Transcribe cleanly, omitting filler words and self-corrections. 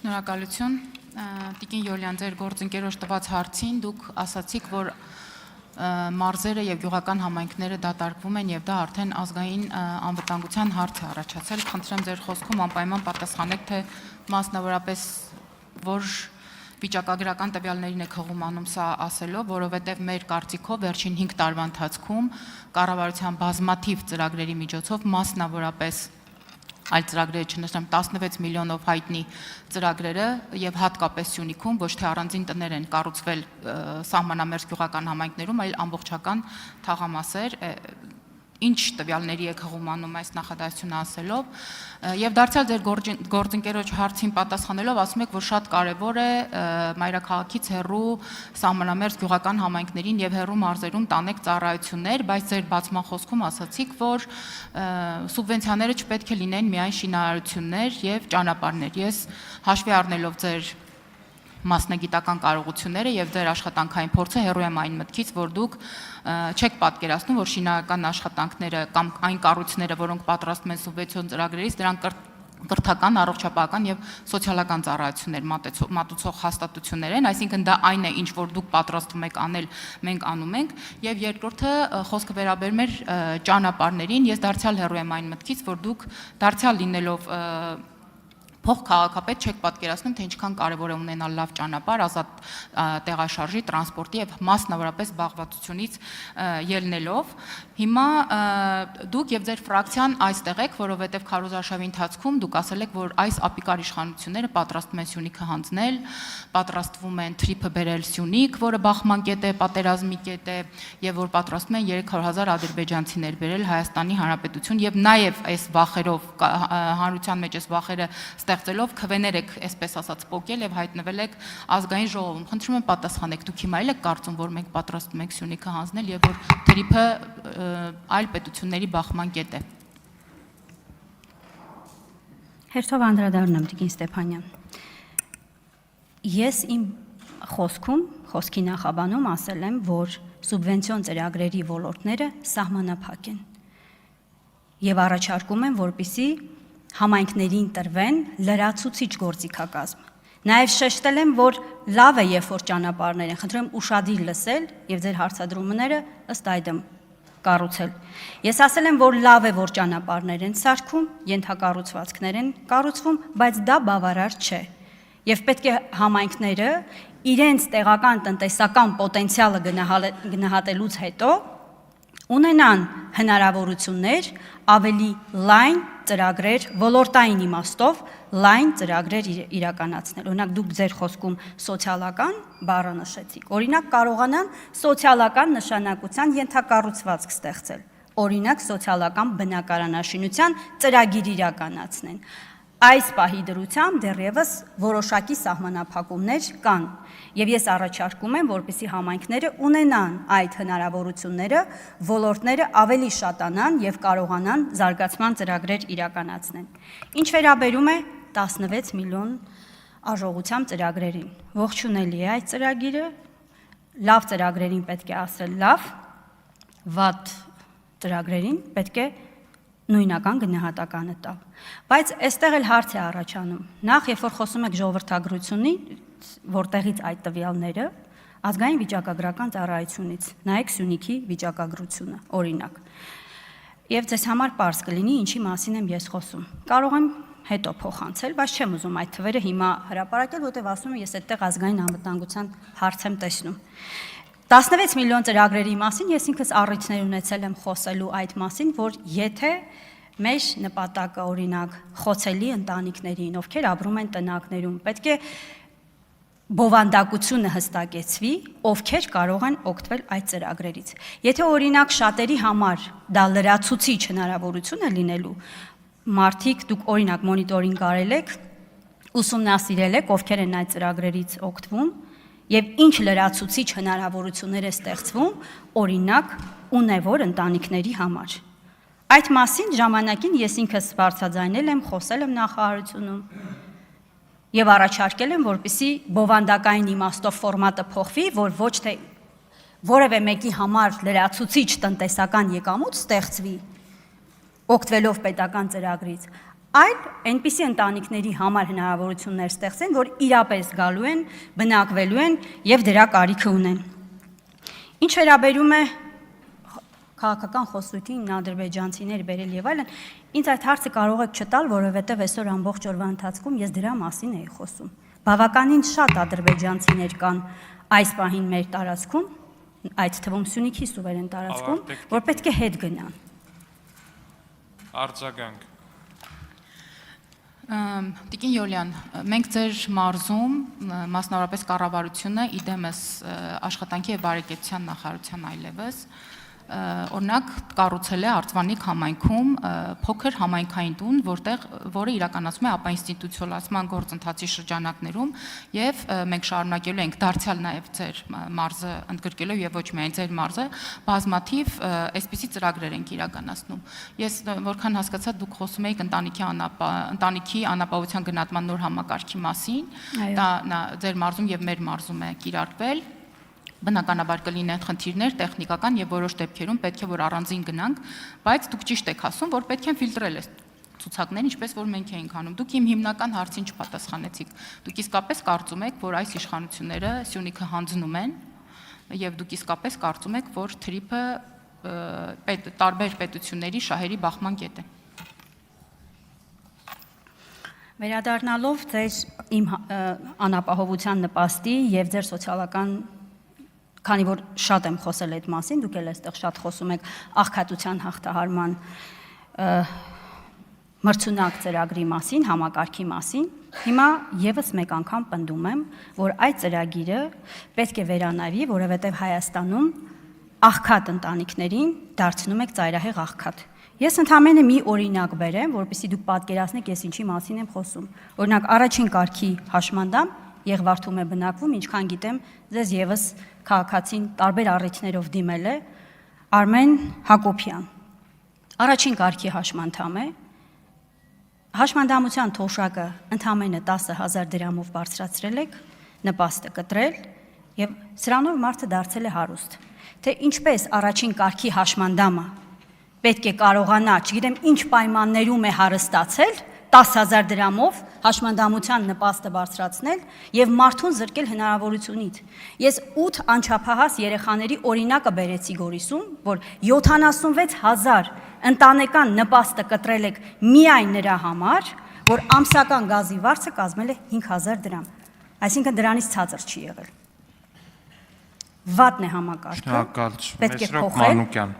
Շնորհակալություն, Տիկին Յոլյան, ձեր գործընկերոջ տված հարցին դուք ասացիք, որ մարզերը եւ գյուղական համայնքները դատարկվում են եւ դա արդեն ազգային անվտանգության հարց է առաջացել։ Խնդրեմ ձեր խոսքում անպայման պատասխանեք, թե մասնավորապես որ վիճակագրական տվյալներին եք հղում սա ասելով, որովհետեւ մեր կարծիքով վերջին 5 տարվա ընթացքում կառավարության բազմաթիվ ծրագրերի միջոցով մասնավորապես այլ ծրագրերը չնշեմ 16 միլիոնով հայտնի ծրագրերը եւ հատկապես Սյունիքում ոչ թե առանձին տներ են կառուցվել սահմանամերձ գյուղական համայնքներում, այլ ամբողջական թաղամասեր, ինչ տվյալների եք հղում այս նախադասությունը ասելով եւ դարձյալ ձեր գործընկերոջ հարցին պատասխանելով ասում եք, որ շատ կարեւոր է մայրաքաղաքից հեռու սահմանամերձ գյուղական համայնքներին եւ հեռու մարզերում տանեք ծառայություններ, բայց ձեր բացման խոսքում ասացիք, որ սուբվենցիաները չպետք է լինեն միայն շինարարություններ եւ ճանապարհներ։ Ես հաշվի առնելով ձեր մասնագիտական կարողությունները եւ ձեր աշխատանքային փորձը հեռու եմ այն մտքից, որ դուք չեք պատկերացնում, որ շինարարական աշխատանքները կամ այն կառույցները, որոնք պատրաստվում են սուբվենցիոն ծրագրերից, դրանք կրթական, առողջապահական եւ սոցիալական ծառայություններ մատուցող հաստատություններ են, այսինքն դա այն է, ինչ որ դուք պատրաստվում եք անել, մենք անում ենք, եւ երկրորդը խոսքը վերաբերում է ճանապարհներին, ես դարձյալ հեռու եմ այն մտքից, որ դուք դարձյալ լինելով փոխքաղաքապետ չեք պատկերացնում, թե ինչքան կարևոր է ունենալ լավ ճանապարհ, ազատ տեղաշարժի, տրանսպորտի եւ մասնավորապես զբաղվածությունից ելնելով։ Հիմա դուք եւ ձեր ֆրակցիան այստեղ եք, որովհետեւ քարոզարշավի ընթացքում դուք ասել եք, որ այս ապիկար իշխանությունները պատրաստվում են Սյունիքը հանձնել, պատրաստվում են թրիփը բերել Սյունիք, որը բախման կետ է, պատերազմի կետ է, եւ որ պատրաստվում են 300,000 ադրբեջանցիներ բերել Հայաստանի Հանրապետություն եւ նաեւ այս վախերով հանրության մեջ այս վախերը ստեղծելով քվեներ եք, այսպես ասած, պոկել եւ հայտնվել եք ազգային ժողովում։ Խնդրում եմ պատասխանեք, դուք հիմա եք կարծում, որ մենք պատրաստվում ենք Սյունիքը հանձնել եւ որ թրիփը այլ պետությունների բախման կետ է։ Հերթով անդրադառնամ Տիկին Ստեփանյան։ Ես իմ խոսքի նախաբանում ասել եմ, որ սուբվենցիոն ծրագրերի ոլորտները սահմանափակ են եւ առաջարկում եմ, որպեսզի համայնքներին տրվեն լրացուցիչ գործիքակազմ։ Նաև շեշտել եմ, որ լավ է, երբ որ ճանապարհներ են, խնդրում եմ ուշադիր լսել եւ ձեր հարցադրումները ըստ այդմ կառուցել։ Ես ասել եմ, որ լավ է, որ ճանապարհներ են սարքում, ենթակառուցվածքներ են կառուցվում, բայց դա բավարար չէ։ Եվ պետք է համայնքները իրենց տեղական տնտեսական պոտենցիալը գնահատելուց հետո ունենան հնարավորություններ ավելի լայն ծրագրեր, ոլորտային իմաստով լայն ծրագրեր իրականացնել։ Օրինակ դուք ձեր խոսքում սոցիալական բառը նշեցիք։ Օրինակ կարողանան սոցիալական նշանակության ենթակառուցվածք ստեղծել։ Օրինակ սոցիալական բնակարանաշինության ծրագիր իրականացնեն։ Այս պահի դրությամբ դեռևս որոշակի սահմանափակումներ կան, եւ ես առաջարկում եմ, որպեսզի համայնքները ունենան այդ հնարավորությունները, ոլորտները ավելի շատանան եւ կարողանան զարգացման ծրագրեր իրականացնել։ Ինչ վերաբերում է 16 միլիոն արժողությամբ ծրագրերին, ողջունելի է այդ ծրագիրը, լավ ծրագրերին պետք է ասել լավ, վատ ծրագրերին պետք է նույնական գնահատականը տալ։ Բայց այստեղ էլ հարց է առաջանում։ Նախ, երբ որ խոսում եք ժողովրդագրությունից, որտեղից այդ տվյալները, ազգային վիճակագրական ծառայությունից, նայեք Սյունիքի վիճակագրությունը, օրինակ։ Եվ ձեզ համար պարզ կլինի, ինչի մասին եմ ես խոսում։ Կարող եմ հետո փոխանցել, բայց չեմ ուզում այդ թվերը հիմա հրապարակել, որտեղ ասում եմ, ես այդտեղ ազգային անվտանգության հարց եմ տեսնում։ 16 միլիոն ծրագրերի մասին ես ինքս առիթներ ունեցել եմ խոսելու այդ մասին, որ եթե մեր նպատակը օրինակ խոցելի ընտանիքներին, ովքեր ապրում են տնակներում, պետք է բովանդակությունը հստակեցվի, ովքեր կարող են օգտվել այդ ծրագրերից։ Եթե օրինակ շատերի համար դա լրացուցիչ հնարավորություն է լինելու, մարդիկ դուք օրինակ մոնիտորինգ արել եք, ուսումնասիրել եք, ովքեր են այդ ծրագրերից օգտվում, եւ ինչ լրացուցիչ հնարավորություններ է ստեղծվում, օրինակ ունևոր ընտանիքների համար։ Այդ մասին ժամանակին ես ինքս բարձրաձայնել եմ, խոսել եմ նախարարությունում եւ առաջարկել եմ, որպեսզի բովանդակային իմաստով ֆորմատը փոխվի, որ ոչ թե որևէ մեկի համար լրացուցիչ տնտեսական եկամուտ ստեղծվի, օգտվելով պետական ծրագրից, այլ այնպիսի ընտանիքների համար հնարավորություններ ստեղծեն, որ իրապես գալու են, բնակվելու են եւ դրա կարիքը ունեն։ Ինչ վերաբերում է քաղաքական խոսույթին, ադրբեջանցիներ բերել եւ այլն, ինձ այդ հարցը կարող եք չտալ, որովհետեւ այսօր ամբողջ օրվա ընթացքում ես դրա մասին էի խոսում։ Բավականին շատ ադրբեջանցիներ կան այս պահին մեր տարածքում, այդ թվում Սյունիքի սուվերեն տարածքում, որ պետք է հետ գնան։ Արձագանք։ Տիկին Յոլյան, մենք ձեր մարզում, մասնավորապես կառավարությունը, իդեմս աշխատանքի եւ բարեկեցության նախարարության այլևս, օրինակ կառուցել է Արծվանիկ համայնքում փոքր համայնքային տուն, որը իրականացում է ապաինստիտուցիոնալացման գործընթացի շրջանակներում եւ մենք շարունակելու ենք դարձյալ նաեւ ձեր մարզը ընդգրկելով եւ ոչ միայն ձեր մարզը բազմաթիվ այսպիսի ծրագրեր ենք իրականացնում։ Ես որքան հասկացա, դուք խոսում եք ընտանիքի անապահովության գնահատման նոր համակարգի մասին, դա ձեր մարզում եւ մեր մարզում է կիրառվել։ Բնականաբար կլինեն խնդիրներ, տեխնիկական եւ որոշ դեպքերում պետք է որ առանձին գնանք, բայց դուք ճիշտ եք ասում, որ պետք է ֆիլտրել այս ցուցակներն, ինչպես որ մենք էինք անում։ Դուք իմ հիմնական հարցին չպատասխանեցիք։ Դուք իսկապես կարծում եք, որ այս իշխանությունները Սյունիքը հանձնում են եւ դուք իսկապես կարծում եք, որ թրիփը տարբեր պետությունների շահերի բախման կետ է։ Վերադառնալով ձեր իմ անապահովության նպաստի եւ ձեր սոցիալական, քանի որ շատ եմ խոսել այդ մասին, դուք էլ այստեղ շատ խոսում եք աղքատության հաղթահարման մրցունակ ծրագրի մասին, համակարգի մասին, հիմա եւս մեկ անգամ պնդում եմ, որ այդ ծրագիրը պետք է վերանայվի, որովհետեւ Հայաստանում աղքատ ընտանիքներին դարձնում եք ծայրահեղ աղքատ։ Ես ընդհանրապես մի օրինակ բերեմ, որպեսզի դուք պատկերացնեք ես ինչի մասին եմ խոսում։ Օրինակ առաջին կարգի հաշմանդամ Եղվարդում է բնակվում, ինչքան գիտեմ, ձեզ եւս քաղաքացին տարբեր առիթներով դիմել է Արմեն Հակոբյան։ Առաջին կարգի հաշմանդամ է։ Հաշմանդամության թոշակը ընդամենը 10,000 դրամով բարձրացրել եք, նպաստը կտրել եւ սրանով մարդը դարձել է հարուստ։ Թե ինչպես առաջին կարգի հաշմանդամը պետք է կարողանա, չգիտեմ ինչ պայմաններում է հարստացել 10,000 դրամով հաշմանդամության նպաստը բարձրացնել եւ մարդուն զրկել հնարավորությունից։ Ես 8 անչափահաս երեխաների օրինակը բերեցի Գորիսում, որ 76,000 ընտանեկան նպաստը կտրել եք միայն նրա համար, որ ամսական գազի վարձը կազմել է 5,000 դրամ։ Այսինքն դրանից ցածր չի եղել։ Վատն է համակարգը։ Շնորհակալ, պետք է Մեսրոպ փոխել։ Մանուկյան։